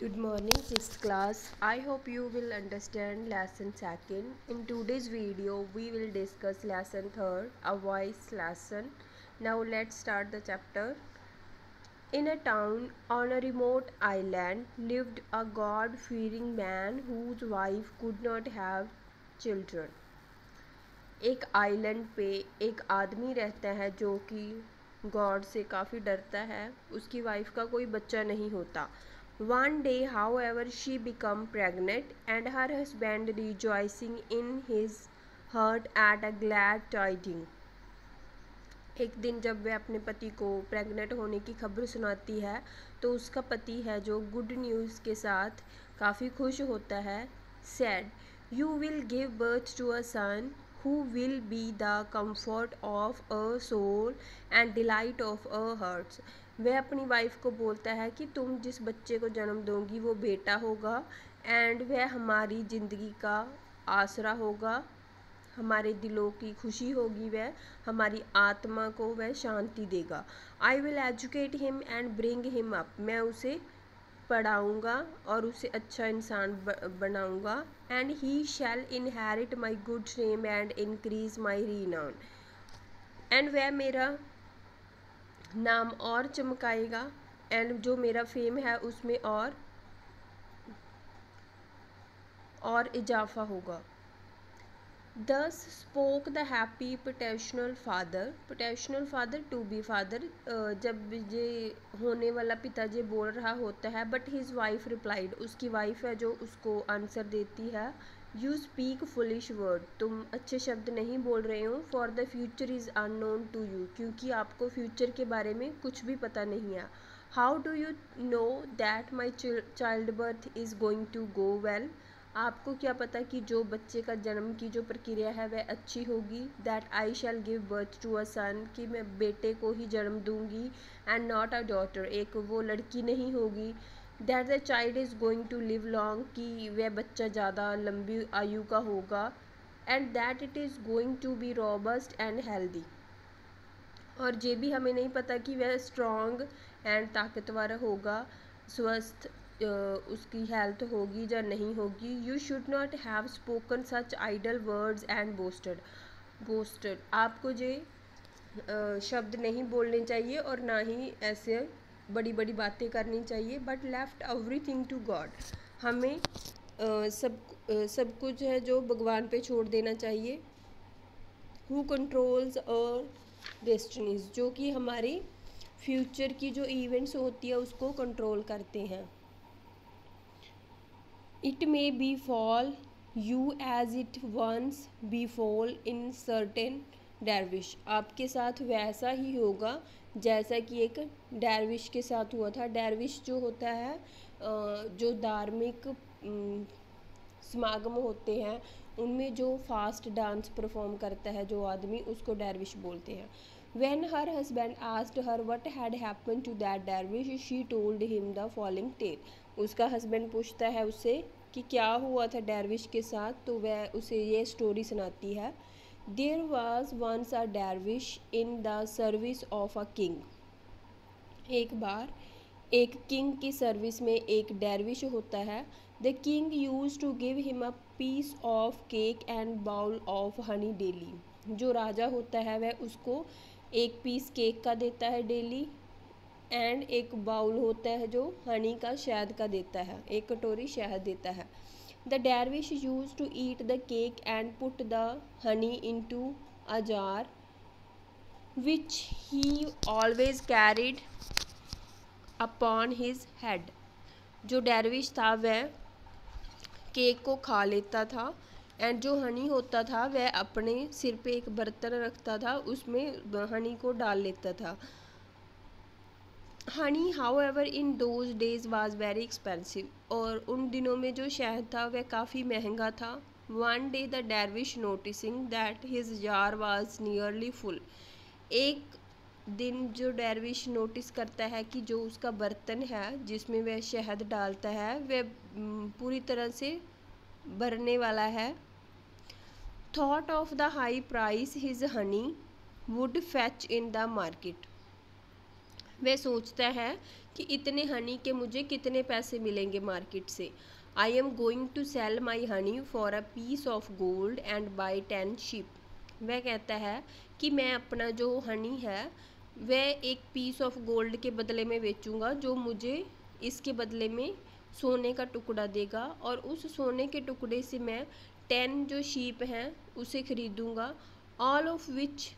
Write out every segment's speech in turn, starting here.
Good morning, 6th class. I hope you will understand lesson 2nd. In today's video, we will discuss lesson 3rd, a voice lesson. Now let's start the chapter. In a town on a remote island lived a God-fearing man whose wife could not have children. एक island पे एक आदमी रहता है जो कि God से काफ़ी डरता है। उसकी वाइफ का कोई बच्चा नहीं होता। One day however she become pregnant and her husband rejoicing in his heart at a glad tiding. एक दिन जब वह अपने पति को प्रेग्नेंट होने की खबर सुनाती है तो उसका पति है जो गुड न्यूज़ के साथ काफ़ी खुश होता है। Said, you will give birth to a son who will be the comfort of a soul and delight of a heart। वह अपनी वाइफ को बोलता है कि तुम जिस बच्चे को जन्म दोगी वो बेटा होगा एंड वह हमारी ज़िंदगी का आसरा होगा, हमारे दिलों की खुशी होगी, वह हमारी आत्मा को वह शांति देगा। I will educate him and bring him up. मैं उसे पढ़ाऊँगा और उसे अच्छा इंसान बनाऊँगा। And he shall inherit my good name and increase my renown. And वह मेरा नाम और चमकाएगा एंड जो मेरा फेम है उसमें और इजाफा होगा। Thus spoke the happy potential father to be father। जब ये होने वाला पिताजी बोल रहा होता है बट हिज वाइफ रिप्लाइड, उसकी वाइफ है जो उसको आंसर देती है, यू स्पीक फुलिश वर्ड। तुम अच्छे शब्द नहीं बोल रहे हो। For the future is unknown to you. क्योंकि आपको फ्यूचर के बारे में कुछ भी पता नहीं है। How do you know that my child birth is going to go well. आपको क्या पता कि जो बच्चे का जन्म की जो प्रक्रिया है वह अच्छी होगी। That I shall give birth to a son, कि मैं बेटे को ही जन्म दूंगी, एंड नॉट अ डॉटर, एक वो लड़की नहीं होगी। That the child is going to live long, कि वह बच्चा ज़्यादा लंबी आयु का होगा। And that it is going to be robust and healthy, और ये भी हमें नहीं पता कि वह स्ट्रॉन्ग एंड ताकतवर होगा, स्वस्थ उसकी हेल्थ होगी या नहीं होगी। You should not have spoken such idle words and boasted. आपको ये शब्द नहीं बोलने चाहिए और ना ही ऐसे बड़ी बड़ी बातें करनी चाहिए। But left everything to God. हमें सब कुछ है जो भगवान पे छोड़ देना चाहिए। हु कंट्रोल्स और डेस्टिनीज, जो कि हमारी फ्यूचर की जो इवेंट्स होती है उसको कंट्रोल करते हैं। It may befall you as it once befall in certain dervish. आपके साथ वैसा ही होगा जैसा कि एक डैरविश के साथ हुआ था। डैरविश जो होता है, जो धार्मिक समागम होते हैं उनमें जो फास्ट डांस परफॉर्म करता है जो आदमी, उसको डैरविश बोलते हैं। When her husband asked her what had happened to that dervish, she told him the following tale। उसका हस्बैंड पूछता है उससे कि क्या हुआ था डैरविश के साथ, तो वह उसे ये स्टोरी सुनाती है। There was once a dervish in the service of a king। एक बार एक किंग की सर्विस में एक डैरविश होता है। The king use to give him a piece of cake and bowl of honey daily. जो राजा होता है वह उसको एक पीस केक का देता है डेली, एंड एक बाउल होता है जो हनी का शहद का देता है, एक कटोरी शहद देता है। The dervish use to eat the cake and put the honey into a jar which he always carried upon his head। जो डैरविश था वह केक को खा लेता था एंड जो हनी होता था वह अपने सिर पे एक बर्तन रखता था, उसमें हनी को डाल लेता था। Honey how ever in those days was very expensive. और उन दिनों में जो शहद था वह काफ़ी महंगा था। One day the dervish noticing that his jar was nearly full. एक दिन जो dervish नोटिस करता है कि जो उसका बर्तन है जिसमें वह शहद डालता है वह पूरी तरह से भरने वाला है। Thought of the high price his Honey would fetch in the market. वह सोचता है कि इतने हनी के मुझे कितने पैसे मिलेंगे मार्केट से। I am going to sell my honey for a piece of gold and buy 10 sheep. वह कहता है कि मैं अपना जो हनी है वह एक पीस ऑफ गोल्ड के बदले में बेचूंगा, जो मुझे इसके बदले में सोने का टुकड़ा देगा, और उस सोने के टुकड़े से मैं 10 जो शीप हैं उसे खरीदूंगा, all of which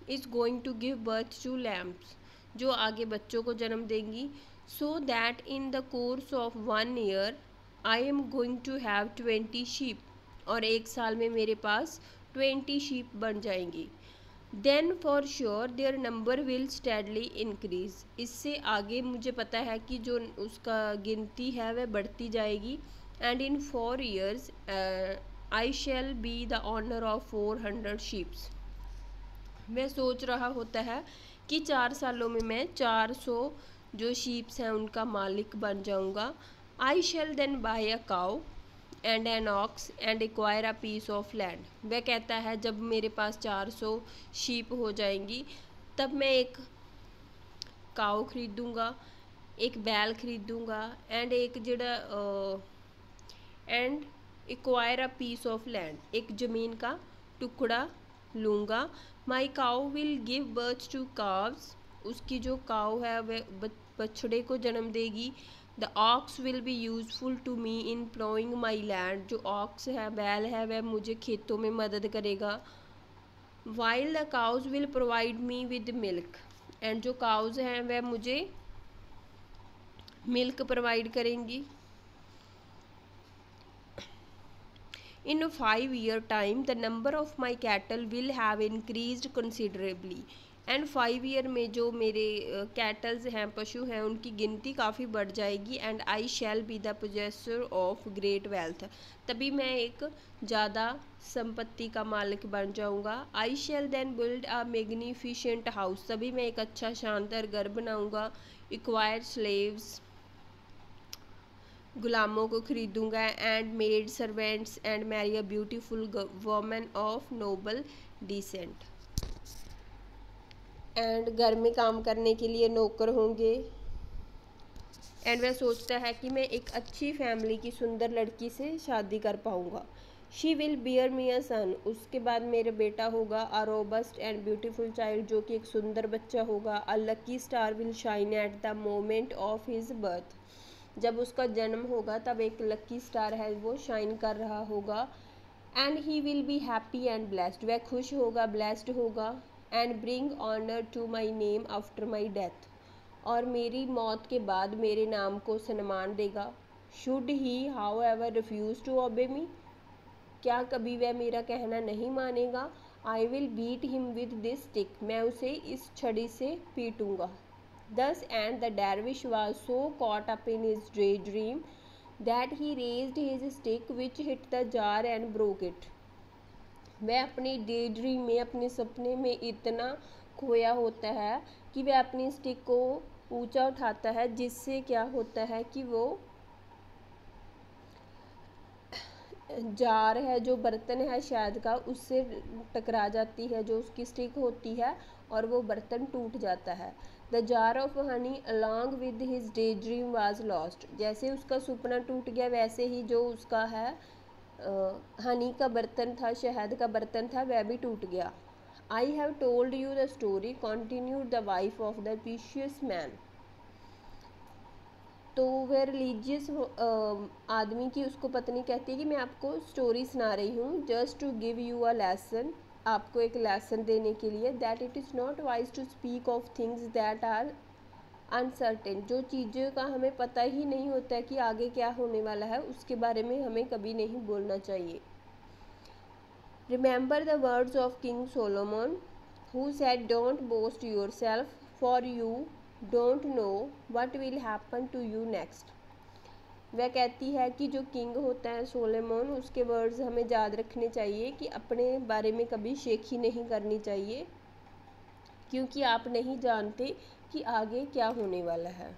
is going to give birth to lambs, जो आगे बच्चों को जन्म देंगी। So that in the course of 1 year I am going to have 20 sheep, और एक साल में मेरे पास 20 शीप बन जाएंगी। Then for sure their number will steadily increase, इससे आगे मुझे पता है कि जो उसका गिनती है वह बढ़ती जाएगी। And in 4 years I shall be the owner of 400 sheeps. वह सोच रहा होता है कि 4 सालों में मैं 400 जो शीप्स हैं उनका मालिक बन जाऊंगा। I shall then buy a cow and an ox and acquire a piece of land. वह कहता है जब मेरे पास 400 शीप हो जाएंगी तब मैं एक काउ खरीदूंगा, एक बैल खरीदूंगा, एंड एक जड़ा and acquire a piece of land, एक ज़मीन का टुकड़ा लूँगा। My cow will give birth to calves, उसकी जो काउ है वह बछड़े को जन्म देगी। The ox will be useful to me in ploughing my land, जो ऑक्स है बैल है वह मुझे खेतों में मदद करेगा। While the cows will provide me with milk, and जो काउज हैं वह मुझे मिल्क प्रोवाइड करेंगी। In a 5-year time, the number of my cattle will have increased considerably. And 5 year में जो मेरे कैटल्स हैं, पशु हैं, उनकी गिनती काफ़ी बढ़ जाएगी। And I shall be the possessor of great wealth, तभी मैं एक ज़्यादा संपत्ति का मालिक बन जाऊंगा। I shall then build a magnificent house, तभी मैं एक अच्छा शानदार घर बनाऊंगा। एक्वायर स्लेव्स, गुलामों को खरीदूंगा। And maid servants and marry a beautiful women of noble descent, and घर में काम करने के लिए नौकर होंगे। एंड वह सोचता है कि मैं एक अच्छी फैमिली की सुंदर लड़की से शादी कर पाऊंगा। शी विल बियर मी अ सन, उसके बाद मेरा बेटा होगा। A robust and beautiful child, जो कि एक सुंदर बच्चा होगा। अ lucky star will shine at the moment of his birth, जब उसका जन्म होगा तब एक लकी स्टार है वो शाइन कर रहा होगा। And he will be happy and blessed, वह खुश होगा, ब्लेस्ड होगा। And bring honour to my name after my death, और मेरी मौत के बाद मेरे नाम को सम्मान देगा। Should he however refuse to obey me, क्या कभी वह मेरा कहना नहीं मानेगा। I will beat him with this stick, मैं उसे इस छड़ी से पीटूंगा। Thus, and the dervish was so caught up in his daydream that he raised his stick which hit the jar and broke it. वह अपनी daydream में, अपने सपने में इतना खोया होता है कि वह अपनी स्टिक को ऊंचा उठाता है, जिससे क्या होता है कि वो जार है, जो बर्तन है शायद का, उससे टकरा जाती है जो उसकी स्टिक होती है, और वो बर्तन टूट जाता है। The jar of honey along with his day dream was lost, जैसे उसका सपना टूट गया वैसे ही जो उसका है हनी का बर्तन था, शहद का बर्तन था, वह भी टूट गया। I have told you the story, continued the wife of the precious man. तो वह रिलीजियस आदमी की उसको पत्नी कहती है कि मैं आपको स्टोरी सुना रही हूँ, just to give you a lesson, आपको एक लेसन देने के लिए। That it is not wise to speak of things that are uncertain, जो चीज़ों का हमें पता ही नहीं होता है कि आगे क्या होने वाला है, उसके बारे में हमें कभी नहीं बोलना चाहिए। Remember the words of King Solomon who said don't boast yourself for you don't know what will happen to you next. वह कहती है कि जो किंग होता है सोलोमन, उसके वर्ड्स हमें याद रखने चाहिए कि अपने बारे में कभी शेखी नहीं करनी चाहिए, क्योंकि आप नहीं जानते कि आगे क्या होने वाला है।